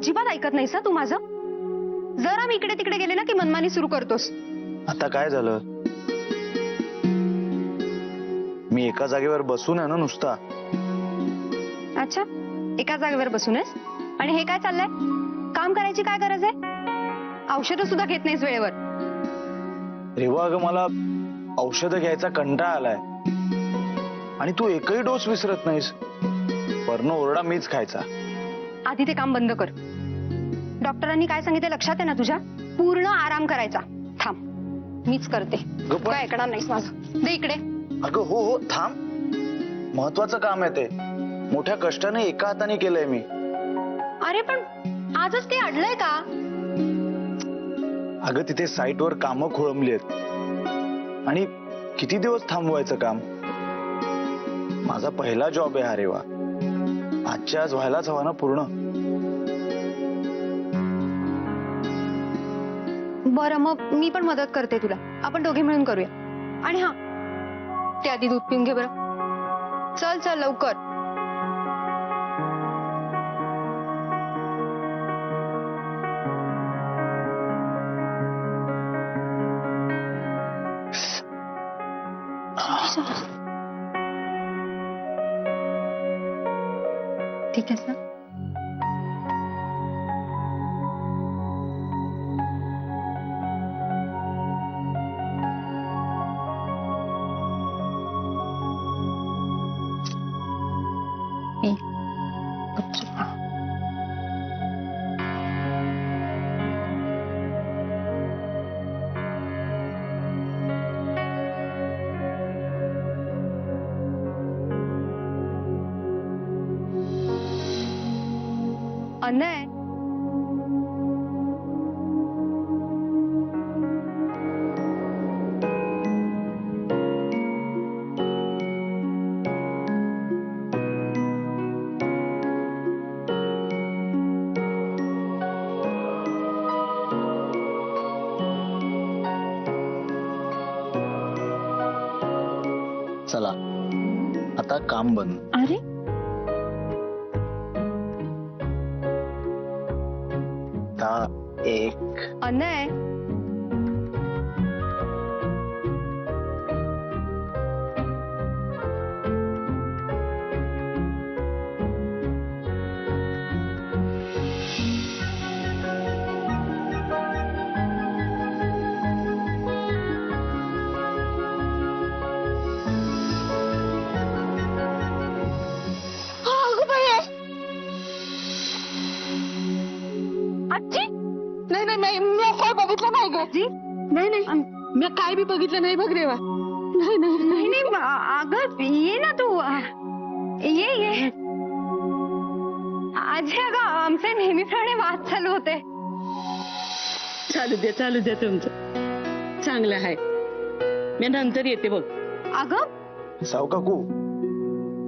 अजिबात ऐकत नाहीस ना तू माझं. जरा मी इकडे तिकडे गेले ना की मनमानी सुरू करतोस. आता काय झालं? मी एका जागेवर बसून आहे ना नुसता. अच्छा, एका जागेवर बसूनच? आणि हे काय चाललंय? काम करायची काय गरज आहे? औषधं सुद्धा घेत नाहीस वेळेवर. रेवा, अगं मला औषधं घ्यायचा कंटाळा आलाय आणि तू एकही डोस विसरत नाहीस. वरनं ओरडा मीच खायचा. आधी ते काम बंद कर. डॉक्टरांनी काय सांगितलं लक्षात आहे ना तुझ्या? पूर्ण आराम करायचा. थांब, मीच करते. अगं पण- काय ऐकणार नाहीस माझं. दे इकडे. अगं हो हो, थांब. महत्वाचं काम आहे ते. मोठ्या कष्टाने एका हाताने केलंय मी. अरे पण आजच ते अडलंय का? अगं तिथे साईटवर कामं खोळंबली आहेत आणि किती दिवस थांबवायचं काम. माझा पहिला जॉब आहे हा रेवा. आजच्या आज व्हायलाच हवा ना पूर्ण. बरं, मग मी पण मदत करते तुला. आपण दोघे मिळून करूया. आणि हा, ते आधी दूध पिऊन घे बरं. चल चल लवकर. ठीक आहे ना? गपचूप खा. अन्न आहे. चला आता काम बंद. अरे आता एक अन्न आहे. आजी, नाही नाही नाही, मी काय बघितलं नाही ग. आजी, नाही नाही, मी काय बी बघितलं नाही बघ रेवा. नाही नाही नाही नाही, अगं ये ना तू. ये ये. आजी, अगं आमचे नेहमीप्रमाणे वाद चालू होते. चालू द्या तुमचं. चांगलं आहे. मी नंतर येते बघ. अगं साव काकू,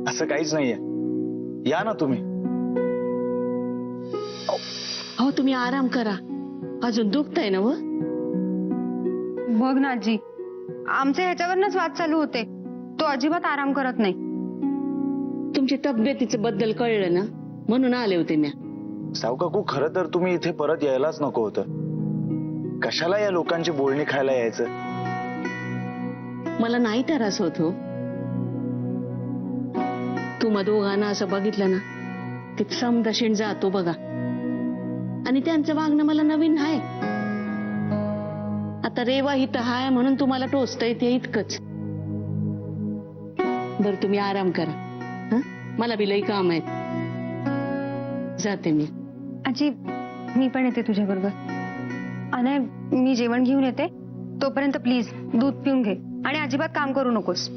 असं काहीच नाहीये. या ना तुम्ही. हो तुम्ही आराम करा. अजून दुखतंय ना व? बघ ना आजी, आमचे ह्याच्यावरनच वाद चालू होते. तो अजिबात आराम करत नाही. तुमची तब्येतीचं बद्दल कळलं ना म्हणून आले होते मी. साव काकू, खरं तर तुम्ही इथे परत यायलाच नको होतं. कशाला या लोकांची बोलणी खायला यायचं? मला नाही त्रास होत हो. तुम्हा दोघांना असं बघितलं ना की समदशीण जातो बघा. आणि त्यांचं वागणं मला नवीन आहे. आता रेवा हित हाय म्हणून तुम्हाला टोचता येते इतकंच. बरं तुम्ही आराम करा. हं? मला बी लई काम आहे. जाते मी. आजी, मी पण येते तुझ्या बरोबर. अनय, मी जेवण घेऊन येते. तोपर्यंत प्लीज दूध पिऊन घे आणि अजिबात काम करू नकोस.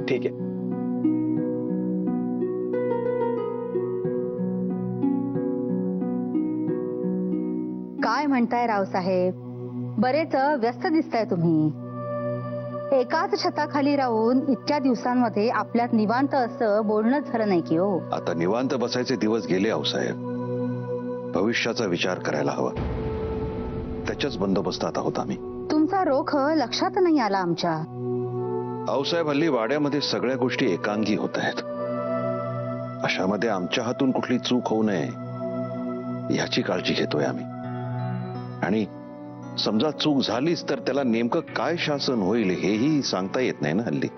ठीक आहे. काय म्हणताय रावसाहेब? बरेच व्यस्त दिसताय तुम्ही. एकाच छताखाली राहून इतक्या दिवसांमध्ये आपल्यात निवांत असं बोलणंच झालं नाही की हो. आता निवांत बसायचे दिवस गेले आऊसाहेब. भविष्याचा विचार करायला हवा. त्याच्याच बंदोबस्तात आहोत आम्ही. तुमचा रोख लक्षात नाही आला आमच्या. आऊसाहेब, हल्ली वाड्यामध्ये सगळ्या गोष्टी एकांगी होत आहेत. अशामध्ये आमच्या हातून कुठली चूक होऊ नये याची काळजी घेतोय आम्ही. आणि समजा चूक झालीच तर त्याला नेमकं काय शासन होईल हेही सांगता येत नाही ना हल्ली.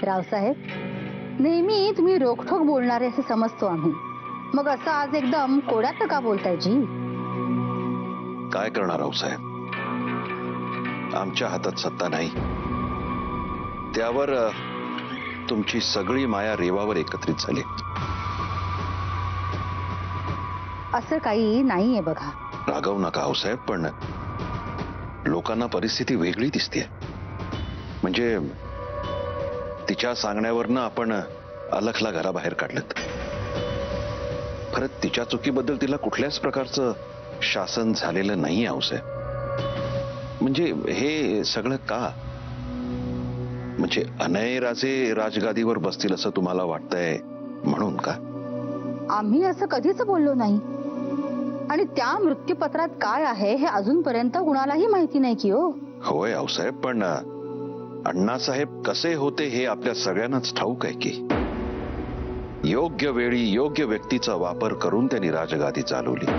रावसाहेब, नेहमी तुम्ही रोखठोक बोलणारे असे समजतो आम्ही. मग असं आज एकदम कोड्यात का बोलताय जी? काय करणार आहोत साहेब, आमच्या हातात सत्ता नाही. त्यावर तुमची सगळी माया रेवावर एकत्रित झाली. असं काही नाहीये बघा. रागवू नका हो साहेब, पण लोकांना परिस्थिती वेगळी दिसते. म्हणजे तिच्या सांगण्यावरनं आपण अलखला घराबाहेर काढलं. परत तिच्या चुकीबद्दल तिला कुठल्याच प्रकारचं शासन झालेलं नाही आऊसाहेब. म्हणजे हे सगळं का? म्हणजे अनय राजे राजगादीवर बसतील असं तुम्हाला वाटतंय म्हणून का? आम्ही असं कधीच बोललो नाही. आणि त्या मृत्यूपत्रात काय आहे हे अजूनपर्यंत कुणालाही माहिती नाही की हो. होय आऊसाहेब, पण अण्णासाहेब कसे होते हे आपल्या सगळ्यांनाच ठाऊक आहे की. योग्य वेळी योग्य व्यक्तीचा वापर करून त्यांनी राजगादी चालवली.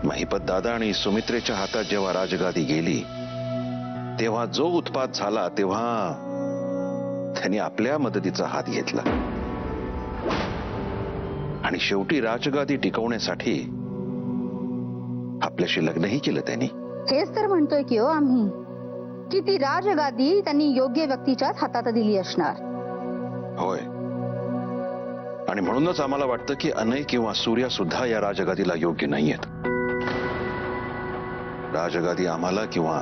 महिपत दादा आणि सुमित्रेच्या हातात जेव्हा राजगादी गेली तेव्हा जो उत्पात झाला तेव्हा त्यांनी आपल्या मदतीचा हात घेतला. आणि शेवटी राजगादी टिकवण्यासाठी आपल्याशी लग्नही केलं त्यांनी. हेच तर म्हणतोय की हो आम्ही, की ती राजगादी त्यांनी योग्य व्यक्तीच्याच हातात दिली असणार. होय, आणि म्हणूनच आम्हाला वाटतं की अनय किंवा सूर्या सुद्धा या राजगादीला योग्य नाहीयेत. राजगादी आम्हाला किंवा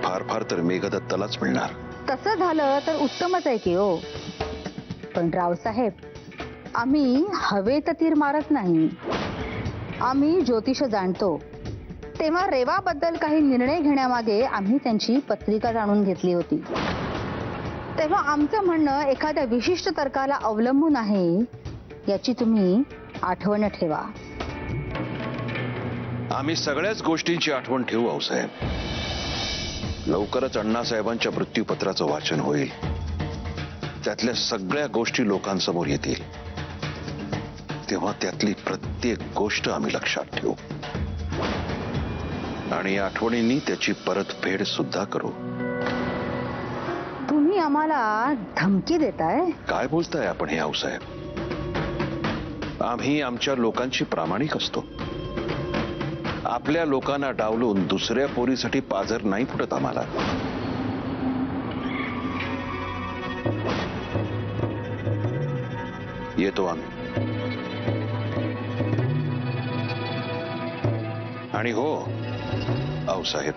फार फार तर मेघदत्तालाच मिळणार. तसं झालं तर उत्तमच आहे की हो. पण रावसाहेब, आम्ही हवेत तीर मारत नाही. आम्ही ज्योतिष जाणतो. तेव्हा रेवाबद्दल काही निर्णय घेण्यामागे आम्ही त्यांची पत्रिका जाणून घेतली होती. तेव्हा आमचं म्हणणं एखाद्या विशिष्ट तर्काला अवलंबून आहे याची तुम्ही आठवण ठेवा. आम्ही सगळ्याच गोष्टींची आठवण ठेवू आऊसाहेब. लवकरच अण्णासाहेबांच्या मृत्यूपत्राचं वाचन होईल. त्यातल्या सगळ्या गोष्टी लोकांसमोर येतील. तेव्हा त्यातली प्रत्येक गोष्ट आम्ही लक्षात ठेवू आणि आठवणींनी त्याची परतफेड सुद्धा करू. तुम्ही आम्हाला धमकी देताय? काय बोलताय आपण हे आऊसाहेब? आम्ही आमच्या लोकांशी प्रामाणिक असतो. आपल्या लोकांना डावलून दुसऱ्या पोरीसाठी पाझर नाही फुटत आम्हाला. येतो आम्ही. आणि हो आऊसाहेब,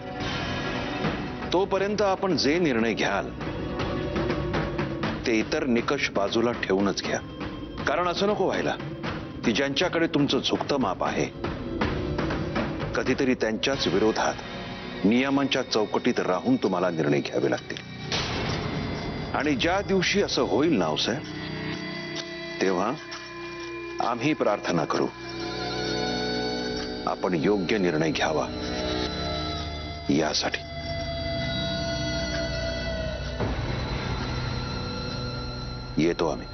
तोपर्यंत आपण जे निर्णय घ्याल ते इतर निकष बाजूला ठेवूनच घ्या. कारण असं नको व्हायला की ज्यांच्याकडे तुमचं झुकतं माप आहे कधीतरी त्यांच्याच विरोधात नियमांच्या चौकटीत राहून तुम्हाला निर्णय घ्यावे लागतील. आणि ज्या दिवशी असं होईल ना साहेब, तेव्हा आम्ही प्रार्थना करू आपण योग्य निर्णय घ्यावा यासाठी. येतो आम्ही.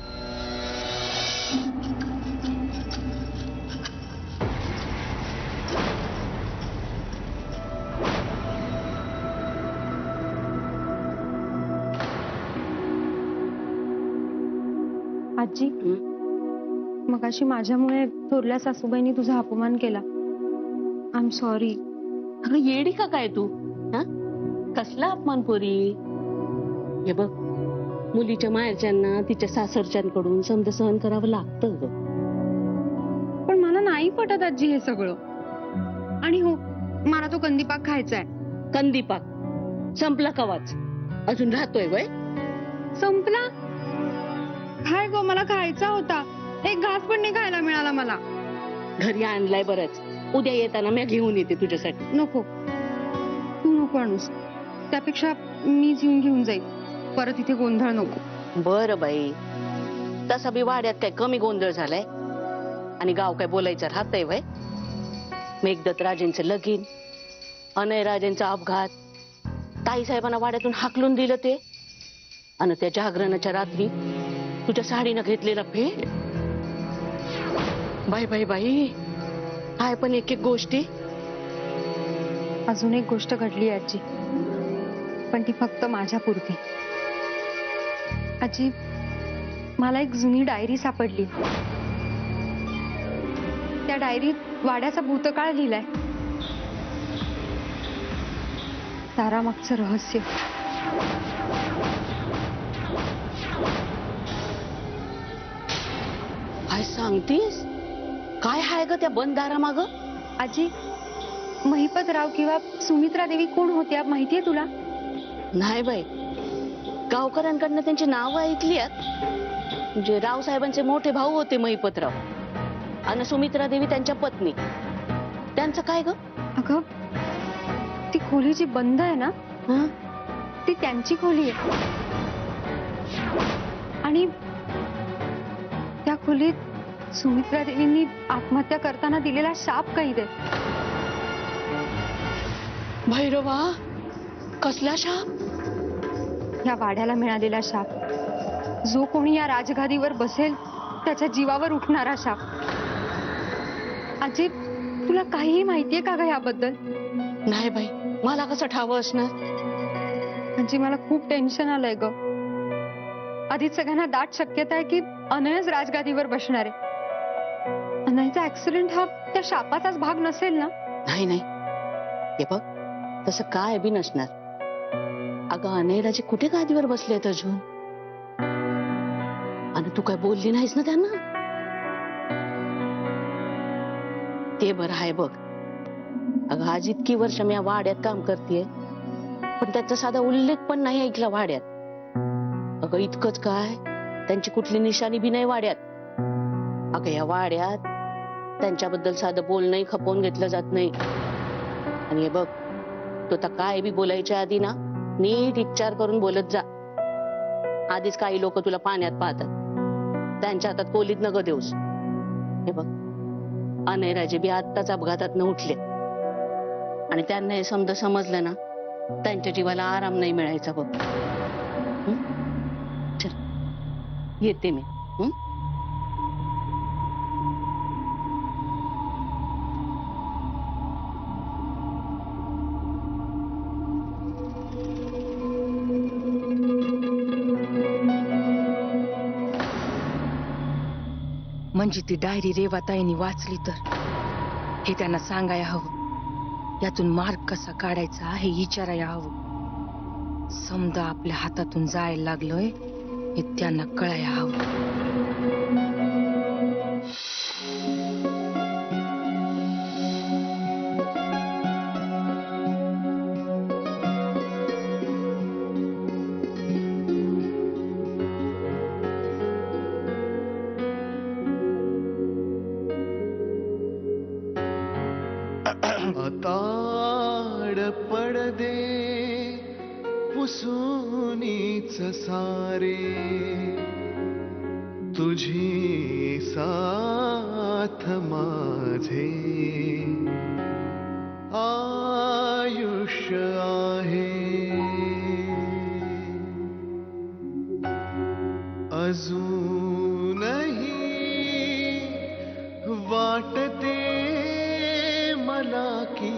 आजी, मगाशी माझ्यामुळे थोरल्या सासूबाईंनी तुझा अपमान केला. I am sorry. अगं येडी का काय तू? हा, कसला अपमान पोरी? हे बघ, मुलीच्या माहेरच्यांना तिच्या सासरच्यांकडून समज सहन करावं लागतं ग. पण मला नाही पटत आजी हे सगळं. आणि हो, मला तो कंदीपाक खायचाय. कंदीपाक संपला कवाच? अजून राहतोय वय? संपला? काय गो, मला खायचा होता. एक घास पण नाही खायला मिळाला मला. घरी आणलाय बरंच. उद्या येताना मी घेऊन येते तुझ्यासाठी. नको, तू नको आणूस. त्यापेक्षा मीच येऊन घेऊन जाईल. परत इथे गोंधळ नको. बरं बाई, तसा बी वाड्यात काय कमी गोंधळ झालाय? आणि गाव काय बोलायचं राहतंय वय? मेघदत्त राजेंचं लगीन, अनय राजेंचा अपघात, ताई साहेबांना वाड्यातून हाकलून दिलं ते, आणि त्या जागरणाच्या रात्री तुझ्या साडीनं घेतलेला भेट. बाई बाई बाई, काय पण एक एक गोष्टी. अजून एक गोष्ट घडली आजी, पण ती फक्त माझ्या पुरती. आजी, मला एक जुनी डायरी सापडली. त्या डायरीत वाड्याचा भूतकाळ लिहिलाय, तारामागचं रहस्य. काय सांगतीस? काय हाय ग त्या बंद दारामाग? आजी, महिपतराव किंवा सुमित्रा देवी कोण होत्या माहितीये तुला? नाही बाई, गावकऱ्यांकडनं त्यांची नावं ऐकली आहेत. म्हणजे रावसाहेबांचे मोठे भाऊ होते महिपतराव, आणि सुमित्रा देवी त्यांच्या पत्नी. त्यांचं काय ग? अगं, ती खोली जी बंद आहे ना, हं? ती त्यांची खोली आहे. आणि त्या खोलीत सुमित्रा देवींनी आत्महत्या करताना दिलेला शाप कैद आहे. भैरवा, कसला शाप? या वाड्याला मिळालेला शाप. जो कोणी या राजगादीवर बसेल त्याच्या जीवावर उठणारा शाप. आजी, तुला काहीही माहितीये का ग याबद्दल? नाही बाई, मला कसं ठावं असणार? आजी, मला खूप टेन्शन आलंय ग. आधीच सगळ्यांना दाट शक्यता आहे की अनयच राजगादीवर बसणार आहे. अनयचा ऍक्सिडेंट हा त्या शापाचाच भाग नसेल ना? नाही नाही, हे बघ, तसं काय बी नसणार. अगं, अनयराजे कुठे गादीवर बसलेत अजून? आणि तू काय बोलली नाहीस ना त्यांना? ते बरं आहे बघ. अगं, आज इतकी वर्ष मी या वाड्यात काम करतेय, पण त्याचा साधा उल्लेख पण नाही ऐकला वाड्यात. अगं, इतकंच काय, त्यांची कुठली निशाणी बी नाही वाड्यात. अगं, या वाड्यात त्यांच्याबद्दल साधं बोलणंही खपवून घेतलं जात नाही. आणि हे बघ, तो तर काय बी बोलायच्या आधी ना नीट विचार करून बोलत जा. आधीच काही लोक तुला पाण्यात पाहतात, त्यांच्या हातात कोलीत न ग देऊस. हे बघ, अनयराजे बी आत्ताच अपघातात न उठले, आणि त्यांना हे समजलं ना, त्यांच्या जीवाला आराम नाही मिळायचा बघ. हं? चल, येते मी. हं? म्हणजे ती डायरी रेवाताईंनी वाचली तर हे त्यांना सांगायला हवं. यातून मार्ग कसा काढायचा हे विचारायला हवं. समजा आपल्या हातातून जायला लागलोय हे त्यांना कळायला हवं. ताड पडदे पुसूनीच सारे, तुझी साथ माझे आयुष्य आहे. अजूनही वाटते मला की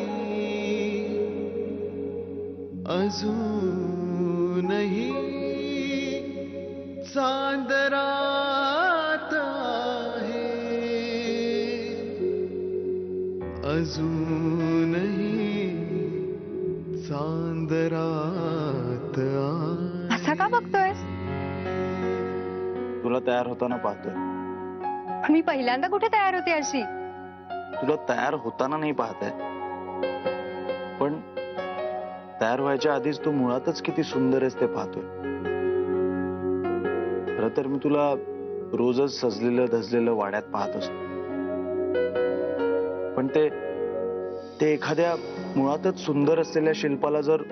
अजूनही चांदरात आहे. अजूनही चांदरात आहे. असा का बघतोयस? तुला तयार होताना पाहतोय. मी पहिल्यांदा कुठे तयार होते अशी? तुला तयार होताना नाही पाहत आहे, पण तयार व्हायच्या आधीच तू मुळातच किती सुंदर आहेस ते पाहतोय. खरं तर मी तुला रोजच सजलेलं धजलेलं वाड्यात पाहत असतो, पण ते एखाद्या मुळातच सुंदर असलेल्या शिल्पाला जर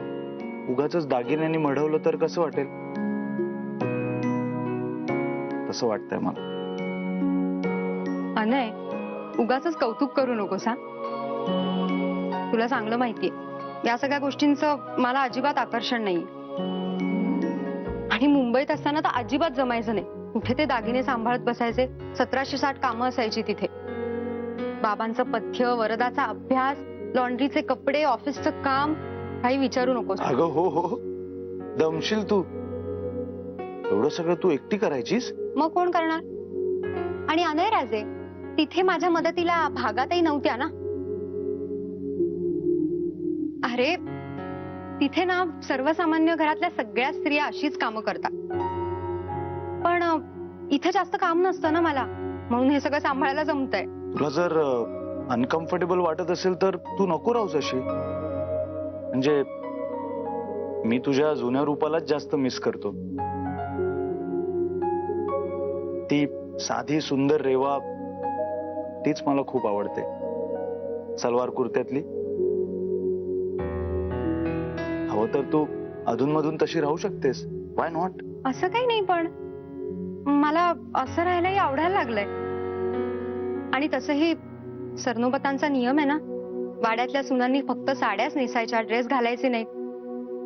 उगाचच दागिन्यांनी मढवलं तर कसं वाटेल? तसं वाटतंय मला. अनय, उगाचच कौतुक करू नकोस हा. तुला चांगलं माहितीये या सगळ्या गोष्टींचं मला अजिबात आकर्षण नाही. आणि मुंबईत असताना तर अजिबात जमायचं नाही. कुठे ते दागिने सांभाळत बसायचे, 1760 कामं असायची तिथे. बाबांचं पथ्य, वरदाचा अभ्यास, लॉन्ड्रीचे कपडे, ऑफिसचं काम, काही विचारू नकोस. अगं हो हो, दमशील तू. एवढं सगळं तू एकटी करायचीस? मग कोण करणार? आणि अनय राजे, तिथे माझ्या मदतीला भागातही नव्हत्या ना. अरे तिथे ना सर्वसामान्य घरातल्या सगळ्या स्त्रिया अशीच कामं करतात. पण इथे जास्त काम नसतं ना मला, म्हणून हे सगळं सांभाळायला जमतंय. तुला जर अनकम्फर्टेबल वाटत असेल तर तू नको राहूस अशी. म्हणजे मी तुझ्या जुन्या रूपालाच जास्त मिस करतो. ती साधी सुंदर रेवा, तीच मला खूप आवडते. सलवार कुर्त्यातली. हवं तर तू अधूनमधून तशी राहू शकतेस. Why not? असं काही नाही, पण मला असं राहायलाही आवडायला लागलंय. आणि तसंही सरनोबतांचा नियम आहे ना, वाड्यातल्या सुनांनी फक्त साड्याच नेसायच्या, ड्रेस घालायचे नाहीत.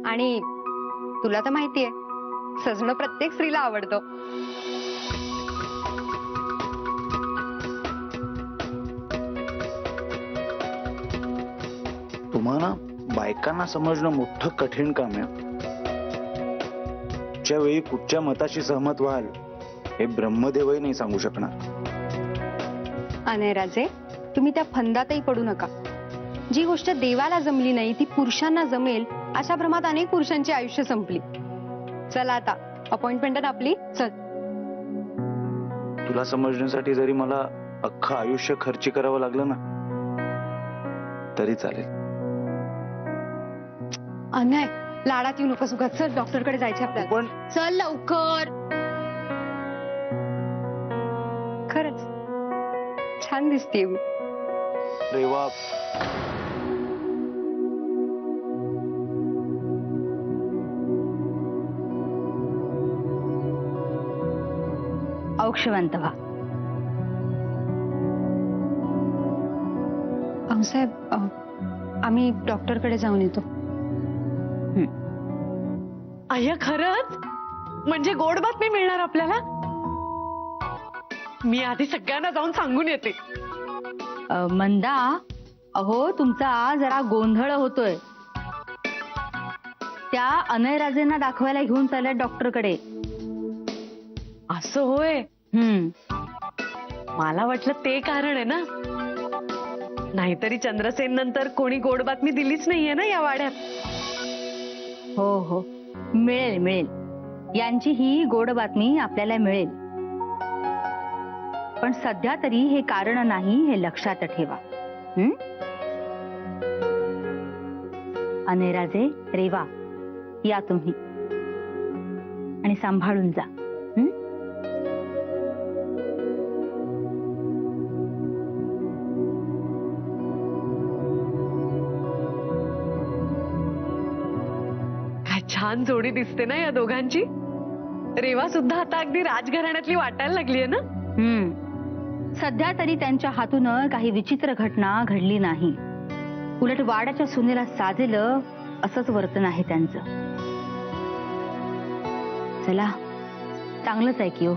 आणि तुला तर माहितीये, सजणं प्रत्येक स्त्रीला आवडतं. तुम्हाला बायकांना समजणं मोठं कठीण काम आहे. कुठच्या वेळी कुठच्या मताशी सहमत व्हाल हे ब्रह्मदेवही नाही सांगू शकणार. अनय राजे, तुम्ही त्या फंदातही पडू नका. जी गोष्ट देवाला जमली नाही ती पुरुषांना जमेल, अशा भ्रमात अनेक पुरुषांची आयुष्य संपली. चला आता अपॉइंटमेंट आपली, चल. तुला समजण्यासाठी जरी मला अख्खं आयुष्य खर्ची करावं लागलं ना तरी चालेल. अनय, लाडात येऊ नकोस उगाच. चल, डॉक्टरकडे जायचे आपल्याला. पण चल लवकर. खरंच छान दिसतीये मी. रेवा, औक्षवंत व्हा. साहेब, आम्ही डॉक्टरकडे जाऊन येतो. अय्या, खरंच? म्हणजे गोड बातमी मिळणार आपल्याला? मी आधी सगळ्यांना जाऊन सांगून येते. मंदा, अहो तुमचा जरा गोंधळ होतोय. त्या अनयराजेंना दाखवायला घेऊन चालल्या डॉक्टरकडे. असं होय? मला वाटलं ते कारण आहे ना. नाहीतरी चंद्रसेन नंतर कोणी गोड बातमी दिलीच नाहीये ना या वाड्यात. हो हो, मिळेल मिळेल. यांची ही गोड बातमी आपल्याला मिळेल. पण सध्या तरी हे कारण नाही हे लक्षात ठेवा. अनयराजे, रेवा, या तुम्ही आणि सांभाळून जा. काय छान जोडी दिसते ना या दोघांची. रेवा सुद्धा आता अगदी राजघराण्यातली वाटायला लागलीये ना. सध्या तरी त्यांच्या हातून काही विचित्र घटना घडली नाही. उलट वाड्याच्या सुनेला साजेलं असंच वर्तन आहे त्यांचं. चला, चांगलंच आहे की हो.